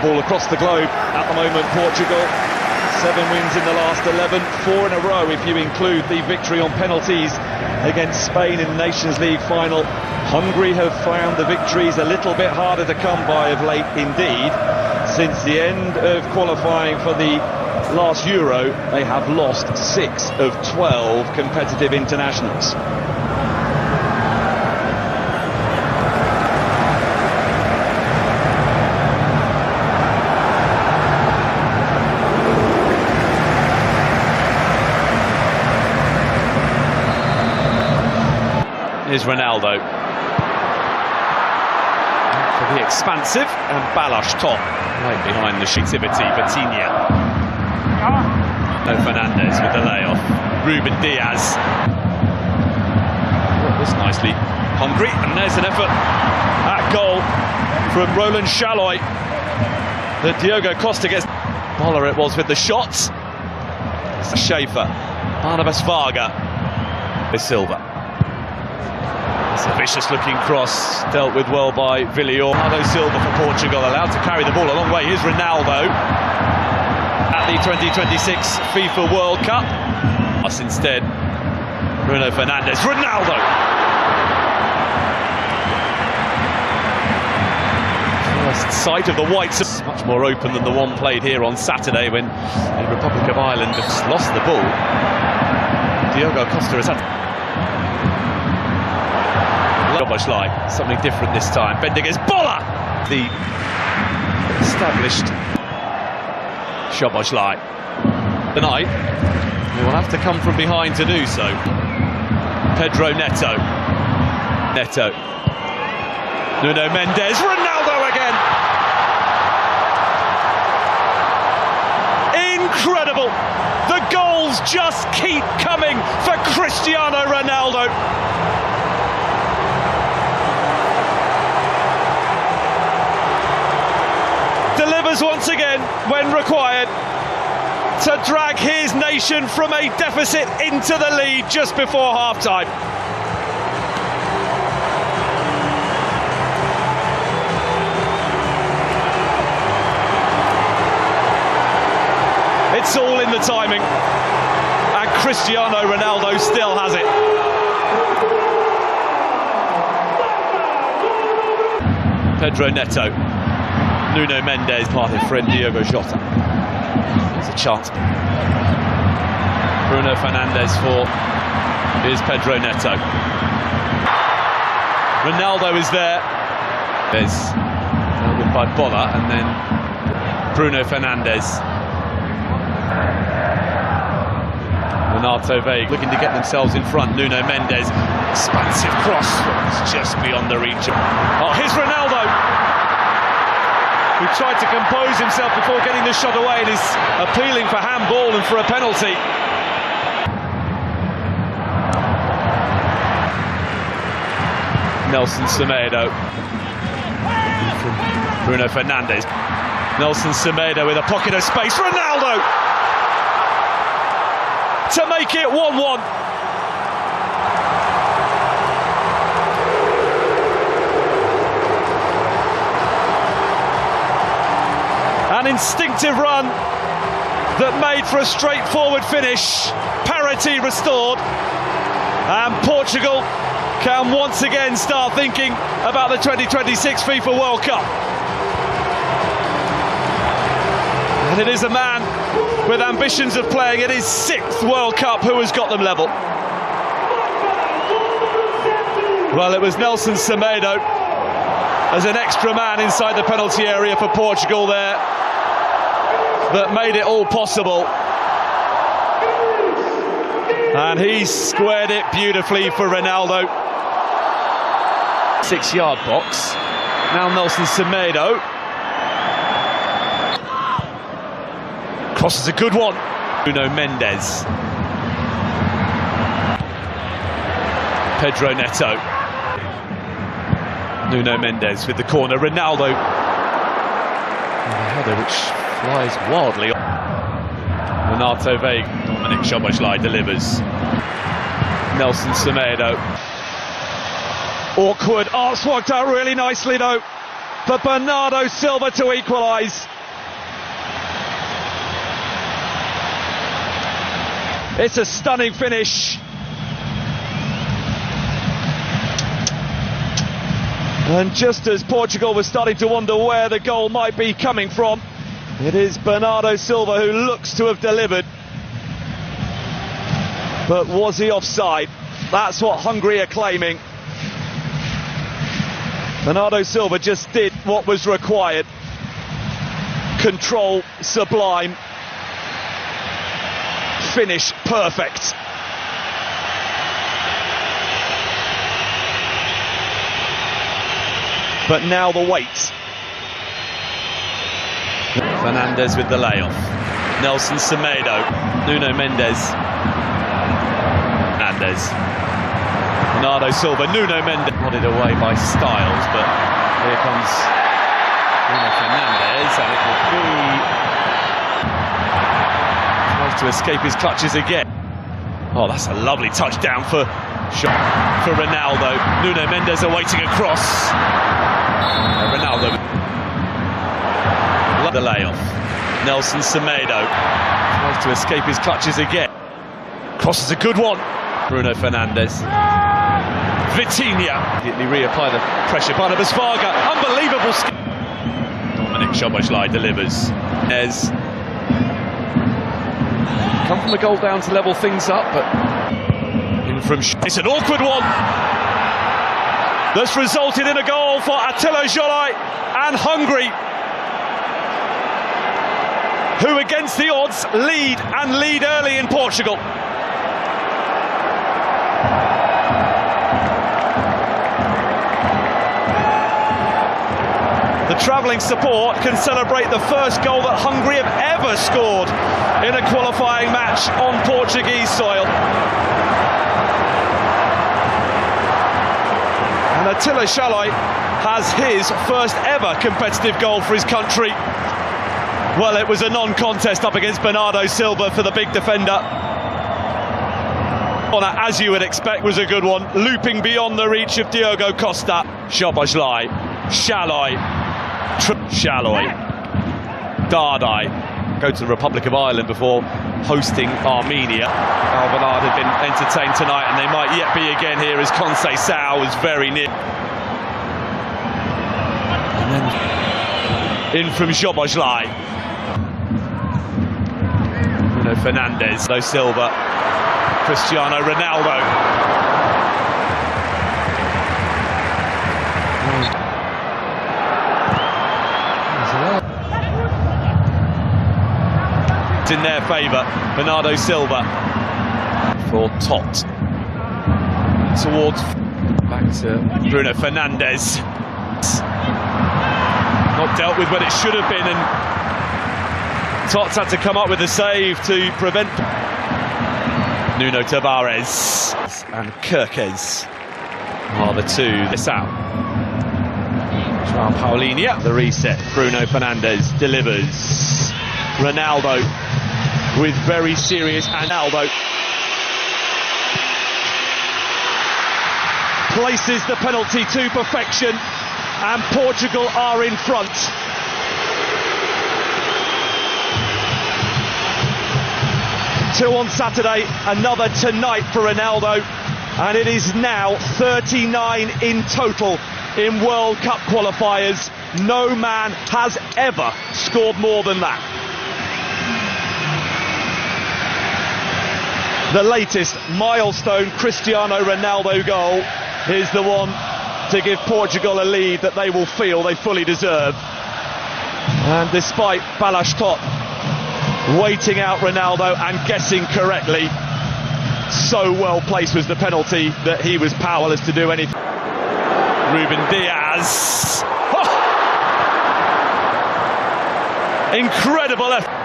Ball across the globe at the moment, Portugal. 7 wins in the last 11, 4 in a row if you include the victory on penalties against Spain in the Nations League final. Hungary have found the victories a little bit harder to come by of late indeed. Since the end of qualifying for the last Euro, they have lost 6 of 12 competitive internationals. Here's Ronaldo for the expansive, and Balas top right behind the activity. Vitinha, no Fernandez with the layoff. Ruben Diaz, this nicely. Hungry, and there's an effort at goal from Roland Chaloy. The Diogo Costa gets Boller it was with the shots. It's Schaefer, Barnabas Varga, with Silva. It's a vicious looking cross, dealt with well by Villior. Bernardo Silva for Portugal, allowed to carry the ball a long way. Here's Ronaldo at the 2026 FIFA World Cup. Instead, Bruno Fernandes. Ronaldo! First sight of the whites, much more open than the one played here on Saturday when the Republic of Ireland has lost the ball. Diogo Costa has had something different this time. Bending is Boller! The established Szoboszlai. Tonight, he will have to come from behind to do so. Pedro Neto. Nuno Mendes. Ronaldo again! Incredible! The goals just keep coming for Cristiano Ronaldo. Delivers once again when required to drag his nation from a deficit into the lead just before half-time. It's all in the timing, and Cristiano Ronaldo still has it. Pedro Neto. Nuno Mendes, part of friend Diogo Jota. There's a chance. Bruno Fernandes for, here's Pedro Neto. Ronaldo is there. There's dealt by Boller, and then Bruno Fernandes. Renato Veiga looking to get themselves in front. Nuno Mendes, expansive cross, it's just beyond the reach. Oh, here's Ronaldo, who tried to compose himself before getting the shot away and is appealing for handball and for a penalty. Nelson Semedo from Bruno Fernandes. Nelson Semedo with a pocket of space. Ronaldo to make it 1-1. An instinctive run that made for a straightforward finish. Parity restored, and Portugal can once again start thinking about the 2026 FIFA World Cup. And it is a man with ambitions of playing in his 6th World Cup who has got them level. Well, it was Nelson Semedo as an extra man inside the penalty area for Portugal there that made it all possible. And he squared it beautifully for Ronaldo. 6-yard box. Now Nelson Semedo. Cross is a good one. Nuno Mendes. Pedro Neto. Nuno Mendes with the corner. Ronaldo. And a header which flies wildly. Renato Veiga. Dominic Szoboszlai delivers. Nelson Semedo. Awkward. Oh, it's worked out really nicely though for Bernardo Silva to equalise. It's a stunning finish. And just as Portugal was starting to wonder where the goal might be coming from, it is Bernardo Silva who looks to have delivered. But was he offside? That's what Hungary are claiming. Bernardo Silva just did what was required. Control sublime. Finish perfect. But now the wait. Fernandes with the layoff. Nelson Semedo. Nuno Mendes. Fernandes. Bernardo Silva. Nuno Mendes. Nodded away by Styles, but here comes Bruno Fernandes, and it will be... tries to escape his clutches again. Oh, that's a lovely touchdown for Ronaldo. Nuno Mendes awaiting a cross. Ronaldo. The layoff. Nelson Semedo tries to escape his clutches again. Cross is a good one. Bruno Fernandes. Vitinha. Immediately reapply the pressure. Barnabas Varga. Unbelievable skill. Dominic Szoboszlai delivers. As come from the goal down to level things up, but in from it's an awkward one. That's resulted in a goal for Attila Szalai and Hungary, who against the odds lead early in Portugal. The travelling support can celebrate the first goal that Hungary have ever scored in a qualifying match on Portuguese soil. And Attila Szalai has his first ever competitive goal for his country. Well, it was a non-contest up against Bernardo Silva for the big defender. As you would expect, was a good one, looping beyond the reach of Diogo Costa. Szoboszlai, Szalai, Dardai go to the Republic of Ireland before hosting Armenia. Al Bernard had been entertained tonight, and they might yet be again here as Conceição was very near. And then in from Szoboszlai. Bruno Fernandes, no Silva, Cristiano Ronaldo. In their favour, Bernardo Silva for Tot towards back to Bruno Fernandes. Not dealt with when it should have been, and Tots had to come up with a save to prevent. Nuno Tavares and Kirkes are the two. This out. João Paulinho, the reset. Bruno Fernandes delivers. Ronaldo with very serious, and Ronaldo places the penalty to perfection, and Portugal are in front. Two on Saturday, another tonight for Ronaldo, and it is now 39 in total in World Cup qualifiers. No man has ever scored more than that. The latest milestone Cristiano Ronaldo goal is the one to give Portugal a lead that they will feel they fully deserve. And despite Balázs Tot waiting out Ronaldo and guessing correctly, so well placed was the penalty that he was powerless to do anything. Ruben Diaz. Oh! Incredible effort.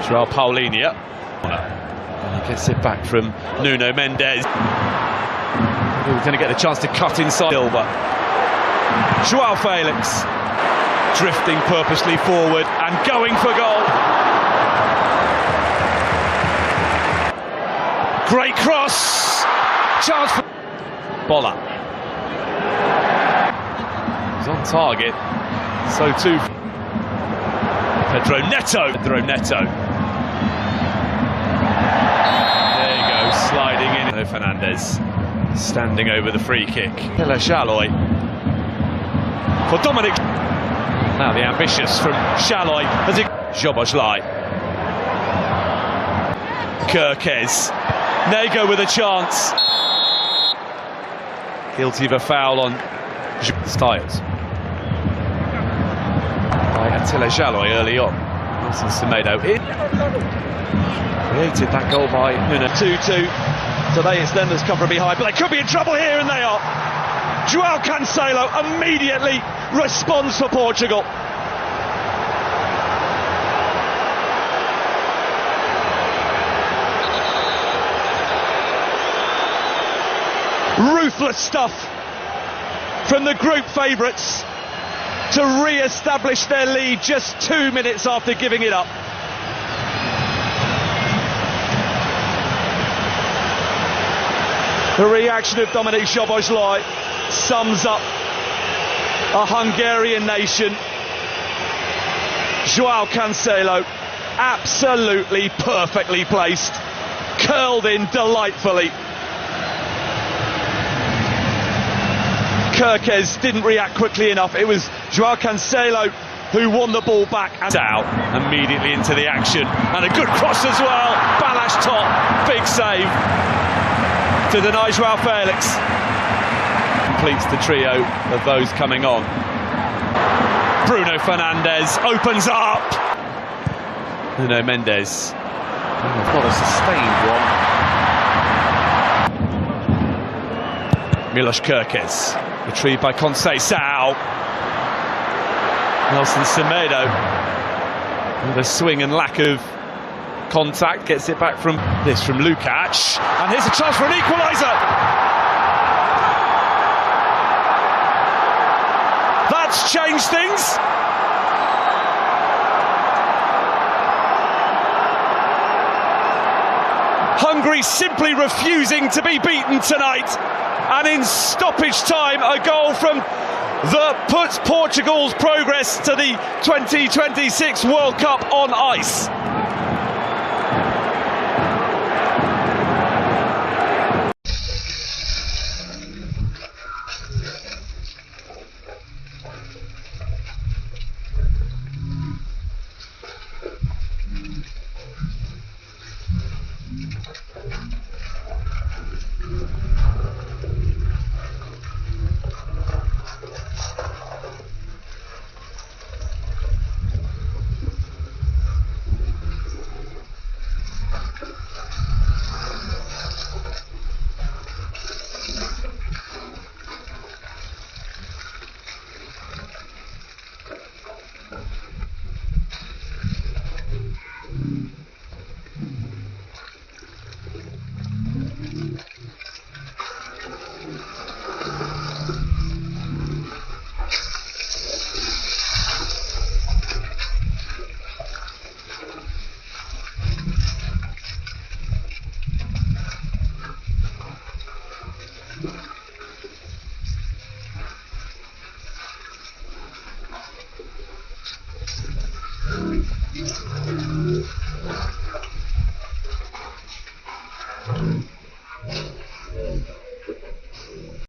João Paulinho, and he gets it back from Nuno Mendes. We're going to get a chance to cut inside Silva. João Felix drifting purposely forward and going for goal. Great cross, chance for Bola. He's on target, so too. Pedro Neto. There you go, sliding in. Fernandez standing over the free kick. Hello, Shaloy. For Dominic. Now the ambitious from Shaloy as it. Zhobozlai. Kirkes. Nego with a chance. Guilty of a foul on Styles. By Attila Shaloy early on. Nelson Semedo in. Created that goal by Nuno. 2-2. Today it's them that's come from behind, but they could be in trouble here, and they are. João Cancelo immediately responds for Portugal. Ruthless stuff from the group favourites to re-establish their lead just 2 minutes after giving it up. The reaction of Dominic Zhobozlai sums up a Hungarian nation. João Cancelo, absolutely perfectly placed, curled in delightfully. Kirkes didn't react quickly enough. It was João Cancelo who won the ball back. And out immediately into the action, and a good cross as well. Balash top, big save to deny João Felix. Completes the trio of those coming on. Bruno Fernandes opens up. Nuno Mendes. Not a sustained one. Milos Kirkes. Retrieved by Conceição. Nelson Semedo with a swing and lack of contact, gets it back from Lukac, and here's a chance for an equaliser. That's changed things. Hungary simply refusing to be beaten tonight, and in stoppage time a goal from that puts Portugal's progress to the 2026 World Cup on ice.